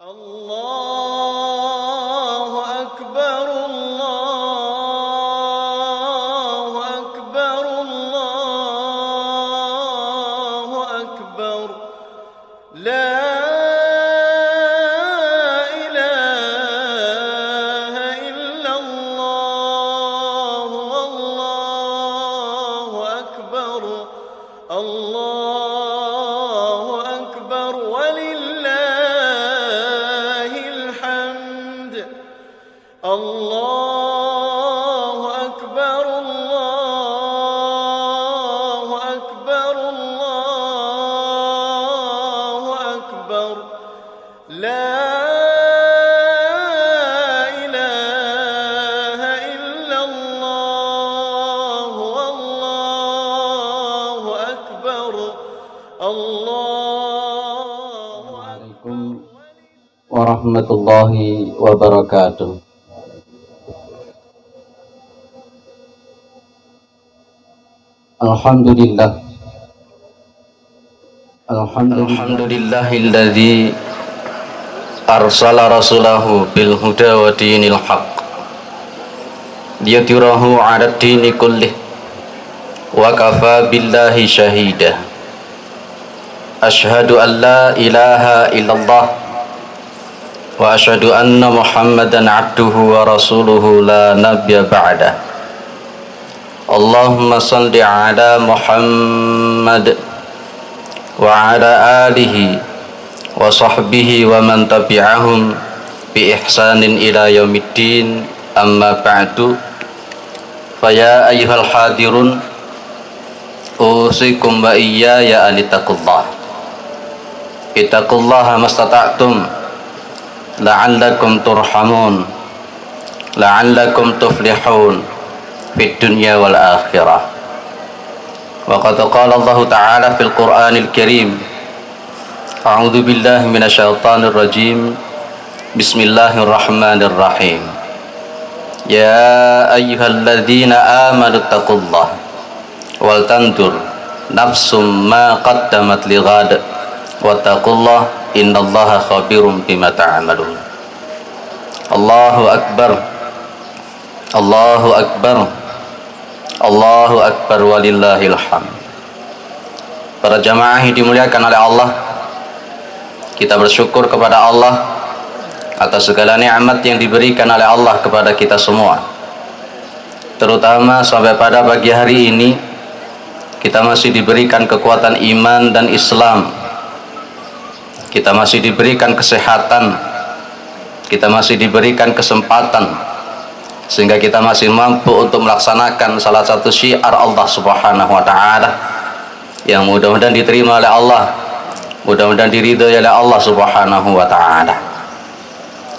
الله أكبر الله أكبر الله أكبر لا إله إلا الله والله أكبر الله أكبر ولله الحمد الله أكبر الله أكبر الله أكبر لا إله إلا الله والله أكبر الله Assalamualaikum warahmatullahi wabarakatuh. Alhamdulillah. Alhamdulillahilladzi arsala rasulahu bil huda wa dinil haqq liyudhhirahu 'ala ad-dini kullih wa kafa billahi shahida. Asyhadu an la ilaha illallah wa asyhadu anna Muhammadan abduhu wa rasuluhu la nabiyya ba'dah. Allahumma salli ala Muhammad wa ala alihi wa sahbihi wa man tabi'ahum bi ihsanin ila yaumiddin, amma ba'du. Faya ayyuhal hadirun usikum wa iyaya alitaqullah. Ittaqullaha mastata'tum la'allakum turhamun la'allakum tuflihun fid dunya wal akhirah. Wa qad qala Allah ta'ala fil Qur'anil Karim, a'udzu billahi minasyaitonir rajim, bismillahirrahmanirrahim. Ya ayyuhalladzina amanu taqullaha wal tandur nafsum ma qaddamat lighad wattaqullah innallaha khabirum bima ta'malun. Allahu akbar, Allahu akbar, Allahu akbar walillahil hamd. Para jamaah yang dimuliakan oleh Allah, kita bersyukur kepada Allah atas segala nikmat yang diberikan oleh Allah kepada kita semua. Terutama sampai pada pagi hari ini kita masih diberikan kekuatan iman dan Islam. Kita masih diberikan kesehatan, kita masih diberikan kesempatan, sehingga kita masih mampu untuk melaksanakan salah satu syiar Allah Subhanahu wa ta'ala yang mudah-mudahan diterima oleh Allah, mudah-mudahan diridhai oleh Allah Subhanahu wa ta'ala.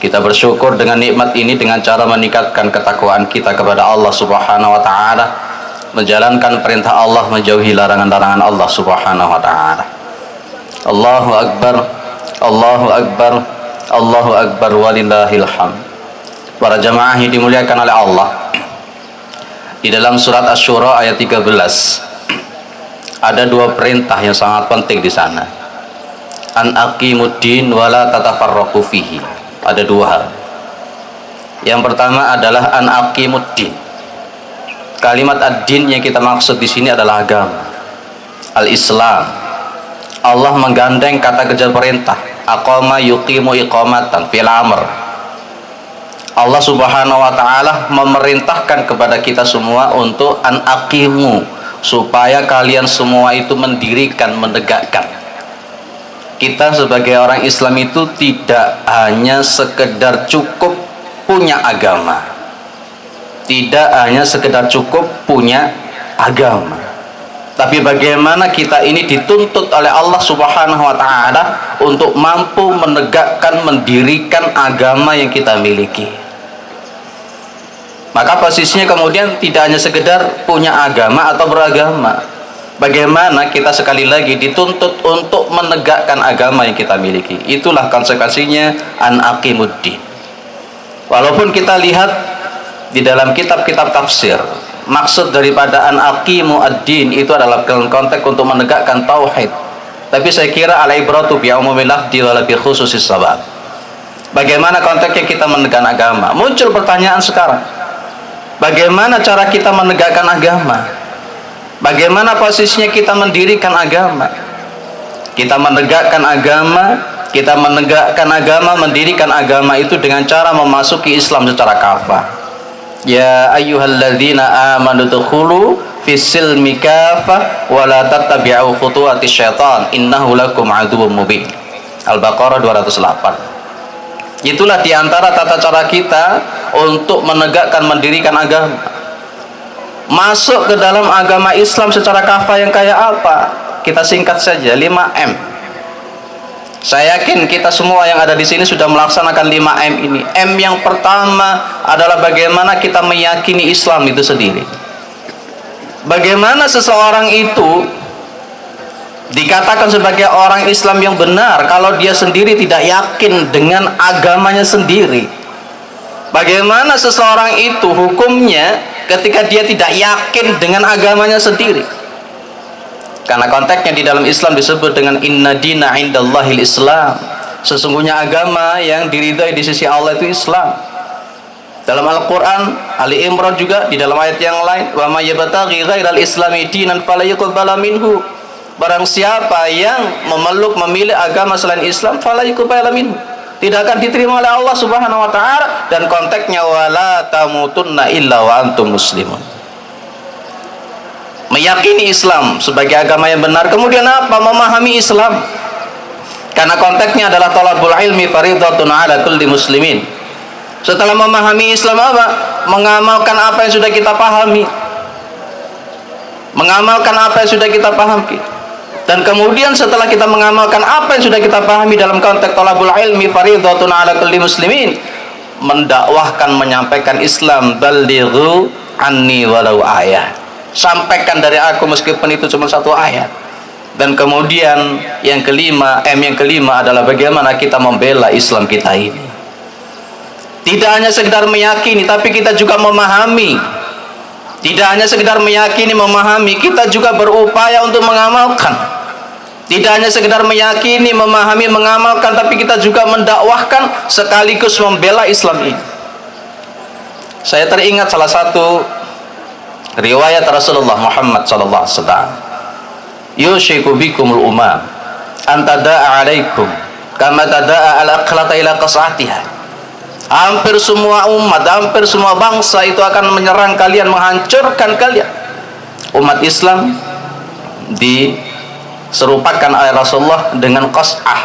Kita bersyukur dengan nikmat ini dengan cara meningkatkan ketakwaan kita kepada Allah Subhanahu wa ta'ala, menjalankan perintah Allah, menjauhi larangan-larangan Allah Subhanahu wa ta'ala. Allahu akbar, Allahu akbar, Allahu akbar walillahil hamd. Para jamaah yang dimuliakan oleh Allah, di dalam surat Asy-Syura ayat 13 ada dua perintah yang sangat penting di sana. An aqimuddin wa la tatafarraqu fihi. Ada dua hal. Yang pertama adalah an aqimuddin. Kalimat ad-din yang kita maksud di sini adalah agama, al-Islam. Allah menggandeng kata kerja perintah, aqama yuqimu iqamatan fil amr. Allah Subhanahu wa ta'ala memerintahkan kepada kita semua untuk an aqimu, supaya kalian semua itu mendirikan, menegakkan. Kita sebagai orang Islam itu tidak hanya sekedar cukup punya agama, tidak hanya sekedar cukup punya agama, tapi bagaimana kita ini dituntut oleh Allah Subhanahu wa ta'ala untuk mampu menegakkan, mendirikan agama yang kita miliki. Maka posisinya kemudian tidak hanya sekedar punya agama atau beragama, bagaimana kita sekali lagi dituntut untuk menegakkan agama yang kita miliki. Itulah konsekuensinya an aqimuddin. Walaupun kita lihat di dalam kitab-kitab tafsir, maksud daripada an aqimu ad-din itu adalah dalam konteks untuk menegakkan tauhid. Tapi saya kira al ibratu bi umumil lafzi wa la bi khususis sabab. Bagaimana konteksnya kita menegakkan agama? Muncul pertanyaan sekarang, bagaimana cara kita menegakkan agama? Bagaimana posisinya kita mendirikan agama? Kita menegakkan agama, mendirikan agama itu dengan cara memasuki Islam secara kafah. Ya ayyuhalladzina amanu dukhulu fis-silmi kafah wa la tattabi'u khutuwatis syaitan innahu lakum aduwwum mubin. Al-Baqarah 208. Itulah diantara tata cara kita untuk menegakkan, mendirikan agama. Masuk ke dalam agama Islam secara kafah yang kayak apa? Kita singkat saja, 5M. Saya yakin kita semua yang ada di sini sudah melaksanakan 5M ini. M yang pertama adalah bagaimana kita meyakini Islam itu sendiri. Bagaimana seseorang itu dikatakan sebagai orang Islam yang benar kalau dia sendiri tidak yakin dengan agamanya sendiri? Bagaimana seseorang itu hukumnya ketika dia tidak yakin dengan agamanya sendiri? Karena konteksnya di dalam Islam disebut dengan inna dina indallahil Islam. Sesungguhnya agama yang diridhai di sisi Allah itu Islam. Dalam Al-Quran Ali Imran juga, di dalam ayat yang lain, wa may yabtaghi ghairal islami dinan fala yuqbala minhu. Barang siapa yang memilih agama selain Islam, fala yuqbala minhu, tidak akan diterima oleh Allah Subhanahu wa taala. Dan konteksnya wala tamutunna illa wa antum muslimun. Meyakini Islam sebagai agama yang benar, kemudian apa? Memahami Islam. Karena konteksnya adalah talabul ilmi fardhatun ala kulli muslimin. Setelah memahami Islam apa? Mengamalkan apa yang sudah kita pahami. Mengamalkan apa yang sudah kita pahami. Dan kemudian setelah kita mengamalkan apa yang sudah kita pahami dalam konteks talabul ilmi fardhatun ala kulli muslimin, mendakwahkan, menyampaikan Islam. Balighu anni walau ayat. Sampaikan dari aku meskipun itu cuma satu ayat. Dan kemudian yang kelima, M yang kelima adalah bagaimana kita membela Islam kita ini. Tidak hanya sekedar meyakini, tapi kita juga memahami. Tidak hanya sekedar meyakini, memahami, kita juga berupaya untuk mengamalkan. Tidak hanya sekedar meyakini, memahami, mengamalkan, tapi kita juga mendakwahkan sekaligus membela Islam ini. Saya teringat salah satu riwayat Rasulullah Muhammad sallallahu alaihi wasallam, yushiku bikumul umam an tada'a alaikum kama tada'a al-aqlata ila qas'atiha. Hampir semua umat, hampir semua bangsa itu akan menyerang kalian, menghancurkan kalian. Umat Islam diserupakan oleh Rasulullah dengan qas'ah,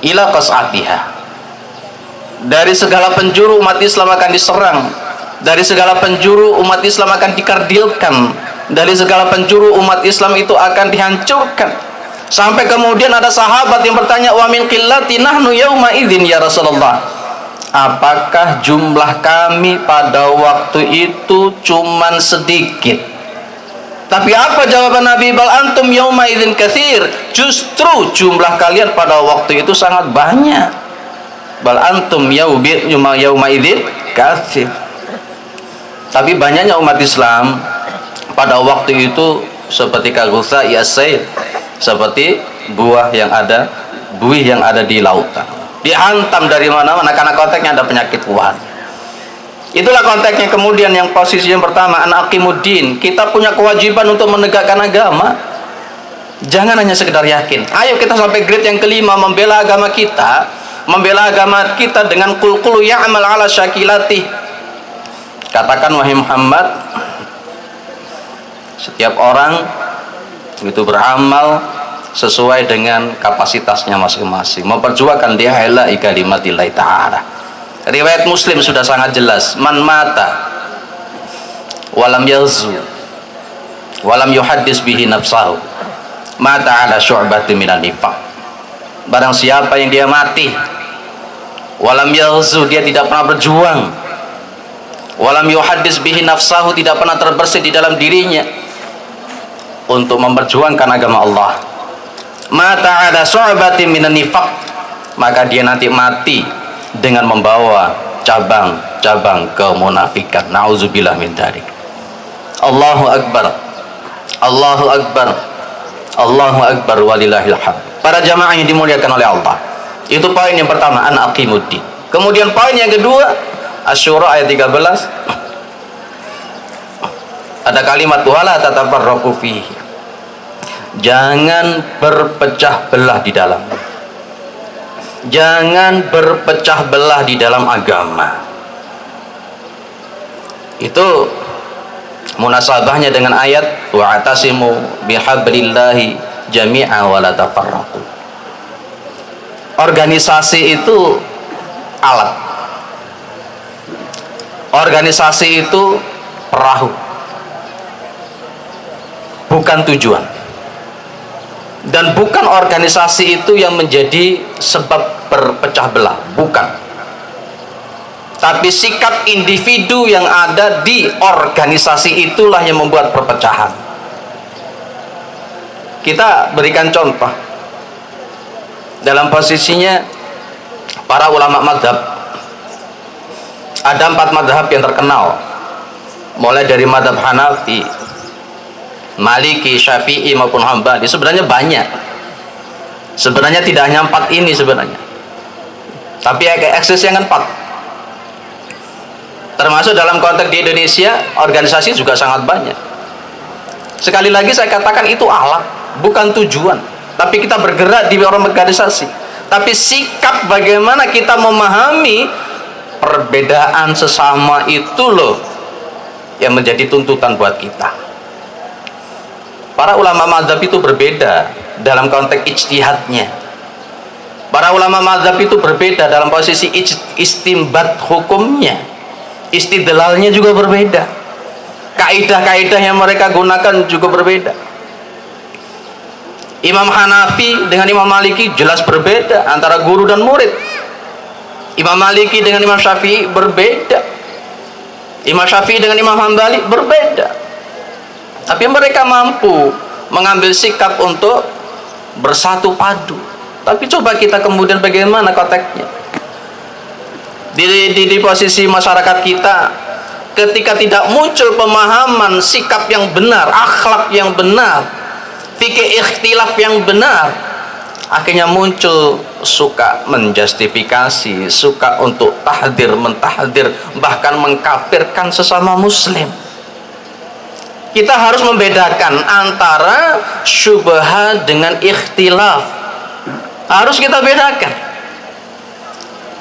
ila qas'atiha. Dari segala penjuru umat Islam akan diserang. Dari segala penjuru umat Islam akan dikerdilkan. Dari segala penjuru umat Islam itu akan dihancurkan. Sampai kemudian ada sahabat yang bertanya, wa min qillati nahnu yauma idzin ya Rasulullah. Apakah jumlah kami pada waktu itu cuman sedikit? Tapi apa jawaban Nabi? Bal antum yauma idzin katsir. Justru jumlah kalian pada waktu itu sangat banyak. Bal antum yauma idzin katsir. Tapi banyaknya umat Islam pada waktu itu seperti kagutha yasail, seperti buih yang ada di lautan. Dihantam dari mana-mana karena konteksnya ada penyakit kuat. Itulah konteksnya. Kemudian yang posisi yang pertama, anaqimuddin. Kita punya kewajiban untuk menegakkan agama. Jangan hanya sekedar yakin. Ayo kita sampai grade yang kelima, membela agama kita. Membela agama kita dengan qul ya'mal ala syakilati. Katakan wahai Muhammad, setiap orang itu beramal sesuai dengan kapasitasnya masing-masing, memperjuangkan dia ila kalimatillahi ta'ala. Riwayat Muslim sudah sangat jelas, man mata walam yazu walam yuhaddis bihi nafsahu mata ala syu'batin minan nifaq. Barang siapa yang dia mati walam yazu, dia tidak pernah berjuang, walam yuhaddis bihi nafsahu, tidak pernah terbersih di dalam dirinya untuk memperjuangkan agama Allah, mata ada syu'batin minan nifaq, maka dia nanti mati dengan membawa cabang-cabang kemunafikan. Nauzubillah min dzalik. Allahu akbar, Allahu akbar, Allahu akbar walillahil hamd. Para jamaah yang dimuliakan oleh Allah, Itu poin yang pertama, an aqimuddin. Kemudian poin yang kedua, Asy-Syura ayat 13. Ada kalimat wala tatafarraqu fihi. Jangan berpecah belah di dalam. Jangan berpecah belah di dalam agama. Itu munasabahnya dengan ayat wa'tasimu bihablillahi jami'a wa la tafarraqu. Organisasi itu alat. Organisasi itu perahu, bukan tujuan. Dan bukan organisasi itu yang menjadi sebab berpecah belah, bukan. Tapi sikap individu yang ada di organisasi itulah yang membuat perpecahan. Kita berikan contoh. Dalam posisinya para ulama madhab, ada 4 madhab yang terkenal, mulai dari madhab Hanafi, Maliki, Syafi'i maupun Hambali. Sebenarnya banyak. Sebenarnya tidak hanya 4 ini sebenarnya, tapi eksisnya kan 4. Termasuk dalam konteks di Indonesia, organisasi juga sangat banyak. Sekali lagi saya katakan itu alat, bukan tujuan. Tapi kita bergerak di organisasi. Tapi sikap bagaimana kita memahami perbedaan sesama itu loh yang menjadi tuntutan buat kita. Para ulama mazhab itu berbeda dalam konteks ijtihadnya. Para ulama mazhab itu berbeda dalam posisi istimbat hukumnya. Istidlalnya juga berbeda. Kaidah-kaidah yang mereka gunakan juga berbeda. Imam Hanafi dengan Imam Maliki jelas berbeda antara guru dan murid. Imam Maliki dengan Imam Syafi'i berbeda. Imam Syafi'i dengan Imam Hambali berbeda. Tapi mereka mampu mengambil sikap untuk bersatu padu. Tapi coba kita kemudian bagaimana konteksnya? Di posisi masyarakat kita, ketika tidak muncul pemahaman sikap yang benar, akhlak yang benar, fikih ikhtilaf yang benar, akhirnya muncul suka menjustifikasi, suka untuk tahdir, mentahdir, bahkan mengkafirkan sesama muslim. Kita harus membedakan antara syubhat dengan ikhtilaf. Harus kita bedakan.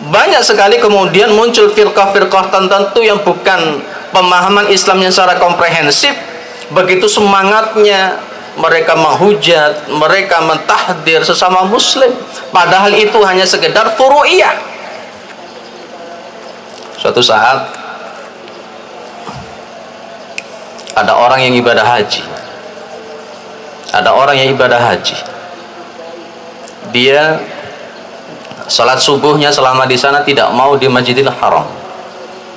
Banyak sekali kemudian muncul firqah-firqah tertentu yang bukan pemahaman Islam yang secara komprehensif. Begitu semangatnya mereka menghujat, mereka mentahdir sesama muslim, padahal itu hanya sekedar furu'iyah. Suatu saat ada orang yang ibadah haji. Ada orang yang ibadah haji. Dia salat subuhnya selama di sana tidak mau di Masjidil Haram.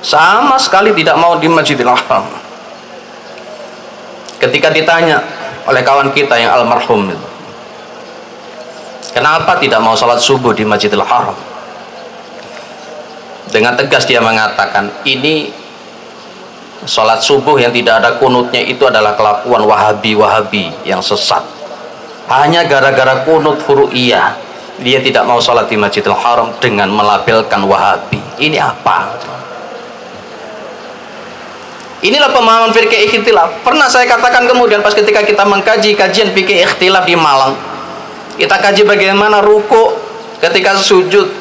Sama sekali tidak mau di Masjidil Haram. Ketika ditanya oleh kawan kita yang almarhum itu, kenapa tidak mau salat subuh di Masjidil Haram? Dengan tegas dia mengatakan, ini salat subuh yang tidak ada kunutnya itu adalah kelakuan wahabi-wahabi yang sesat. Hanya gara-gara kunut furu'iyah dia tidak mau salat di Masjidil Haram dengan melabelkan wahabi. Ini apa? Inilah pemahaman fikih ikhtilaf. Pernah saya katakan kemudian pas ketika kita mengkaji kajian fikih ikhtilaf di Malang, kita kaji bagaimana ruku ketika sujud.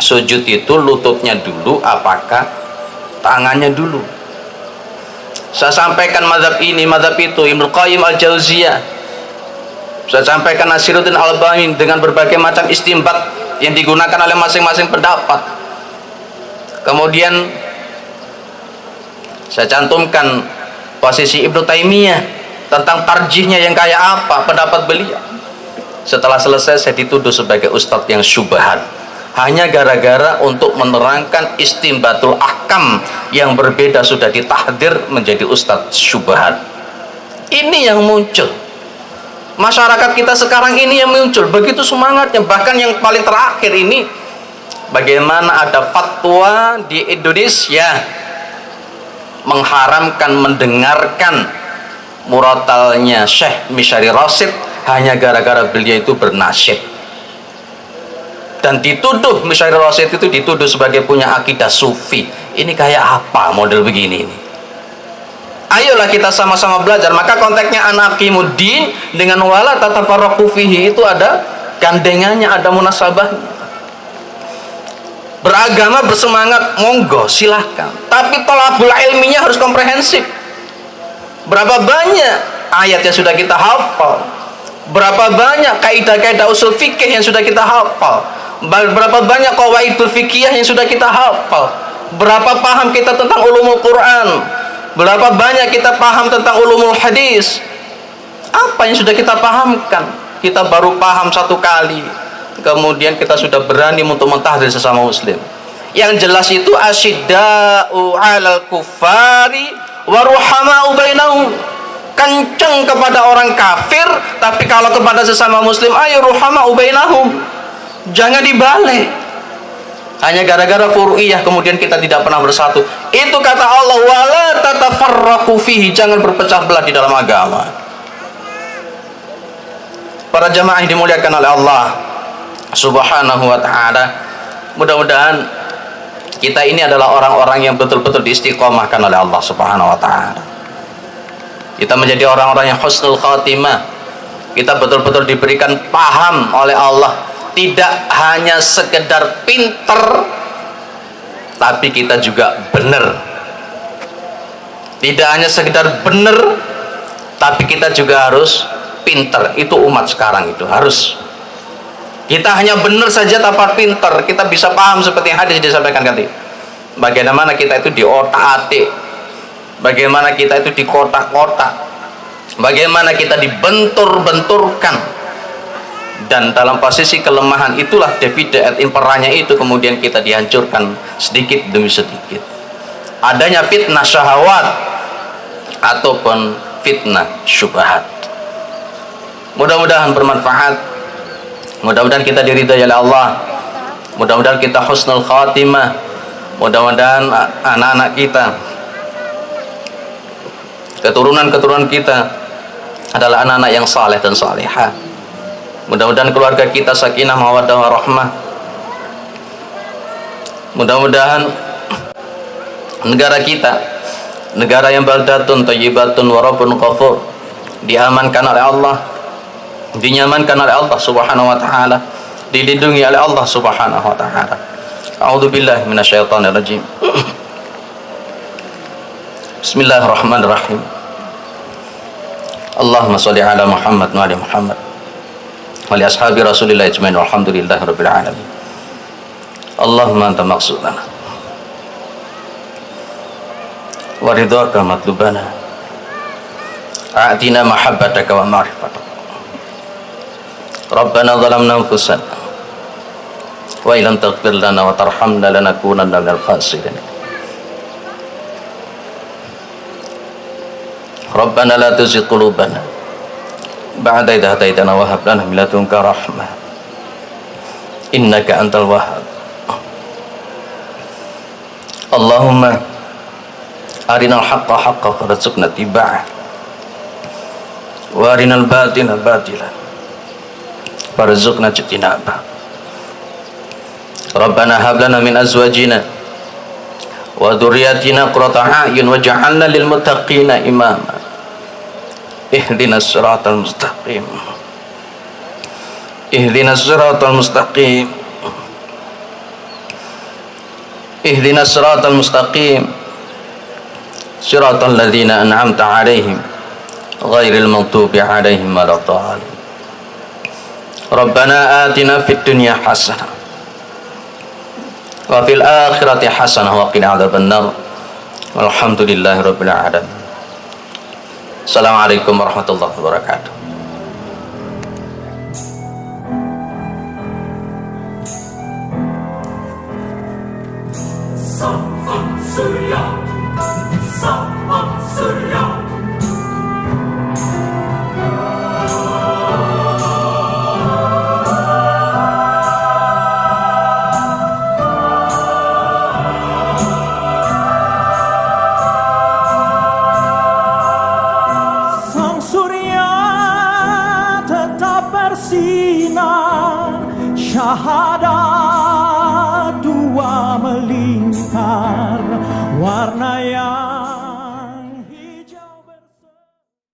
Sujud itu lututnya dulu apakah tangannya dulu? Saya sampaikan mazhab ini, mazhab itu, Ibnu Qayyim al-Jauziyah. Saya sampaikan Nasiruddin Albani dengan berbagai macam istimbat yang digunakan oleh masing-masing pendapat. Kemudian saya cantumkan posisi Ibnu Taimiyah tentang tarjihnya yang kayak apa pendapat beliau. Setelah selesai saya dituduh sebagai ustadz yang syubhat, hanya gara-gara untuk menerangkan istimbatul ahkam yang berbeda sudah ditahdir menjadi ustadz syubhat. Ini yang muncul. Masyarakat kita sekarang ini yang muncul begitu semangatnya. Bahkan yang paling terakhir ini, bagaimana ada fatwa di Indonesia mengharamkan mendengarkan muratalnya Syekh Misyari Rasyid hanya gara-gara beliau itu bernasyid. dan dituduh Musyair Rasyid itu dituduh sebagai punya akidah sufi. Ini kayak apa model begini ini? Ayolah kita sama-sama belajar. Maka konteksnya anaqimuddin dengan wala tatafarraqu fihi itu ada gandengannya, ada munasabahnya. Beragama bersemangat, monggo silahkan, tapi thalabul ilminya harus komprehensif. Berapa banyak ayat yang sudah kita hafal, berapa banyak kaidah-kaidah usul fikih yang sudah kita hafal, berapa banyak qawaidul fikih yang sudah kita hafal, berapa paham kita tentang ulumul Quran, berapa banyak kita paham tentang ulumul hadis. Apa yang sudah kita pahamkan? Kita baru paham satu kali, kemudian kita sudah berani untuk mentahdir sesama muslim. Yang jelas itu asyidda'u 'alal kuffari wa ruhama'u bainahum. Kenceng kepada orang kafir, tapi kalau kepada sesama muslim ayo ruhama'u bainahum. Jangan dibalik. Hanya gara-gara furu'iyah kemudian kita tidak pernah bersatu. Itu kata Allah, wala tatafarraqu fihi, jangan berpecah belah di dalam agama. Para jamaah yang dimuliakan oleh Allah Subhanahu wa ta'ala, mudah-mudahan kita ini adalah orang-orang yang betul-betul diistiqomahkan oleh Allah Subhanahu wa ta'ala. Kita menjadi orang-orang yang husnul khatimah. Kita betul-betul diberikan paham oleh Allah, tidak hanya sekedar pinter, tapi kita juga benar. Tidak hanya sekedar benar, tapi kita juga harus pinter. Itu umat sekarang itu harus. Kita hanya benar saja tanpa pinter, kita bisa paham seperti yang hadis disampaikan tadi. Bagaimana kita itu diotak-atik, bagaimana kita itu dikotak-kotak, bagaimana kita dibentur-benturkan, dan dalam posisi kelemahan itulah divide et imperanya itu kemudian kita dihancurkan sedikit demi sedikit. Adanya fitnah syahwat ataupun fitnah syubhat. Mudah-mudahan bermanfaat, mudah-mudahan kita diridhai oleh Allah, mudah-mudahan kita husnul khatimah, mudah-mudahan anak-anak kita, keturunan-keturunan kita adalah anak-anak yang saleh dan salihah. Mudah-mudahan keluarga kita sakinah mawaddah warahmah. Mudah-mudahan negara kita, negara yang baldatun thayyibatun wa rabbun ghafur, diamankan oleh Allah, dinyamankan oleh Allah Subhanahu wa ta'ala, dilindungi oleh Allah Subhanahu wa ta'ala. A'udzubillahi minasyaitonir rajim. Bismillahirrahmanirrahim. Allahumma shalli ala Muhammad wa ali Muhammad wa li ashabi Rasulillah ajmain walhamdulillahi rabbil alamin. Allahumma anta maqsudana wa ridhaka matlubana. A'tina mahabbataka wa ma'rifataka. Rabbana zalamna anfusana wa illam taghfir lana wa tarhamna lanakunanna minal khasirin. Rabbana la tuzigh qulubana ba'da idh hadaitana wa hab lana min ladunka rahmah innaka antal wahhab. Allahumma arinal haqqa haqqan warzuqna ittiba'ah wa arinal batila batilan warzuqna ijtinabah. Rabbana hab lana min azwajina wa dhurriyyatina qurrata a'yun waj'alna lil muttaqina imama. Ihdinas siratal mustaqim. Ihdinas siratal mustaqim. Ihdinas siratal mustaqim. Siratal ladzina an'amta 'alaihim ghairil maghdubi 'alaihim waladdallin. Rabbana atina fid dunya hasanah wa fil akhirati hasanah wa qina adzabannar. Walhamdulillahi rabbil alamin. Assalamualaikum warahmatullahi wabarakatuh. Sabang Surya, Sabang Surya. syahadat dua melingkar, warna yang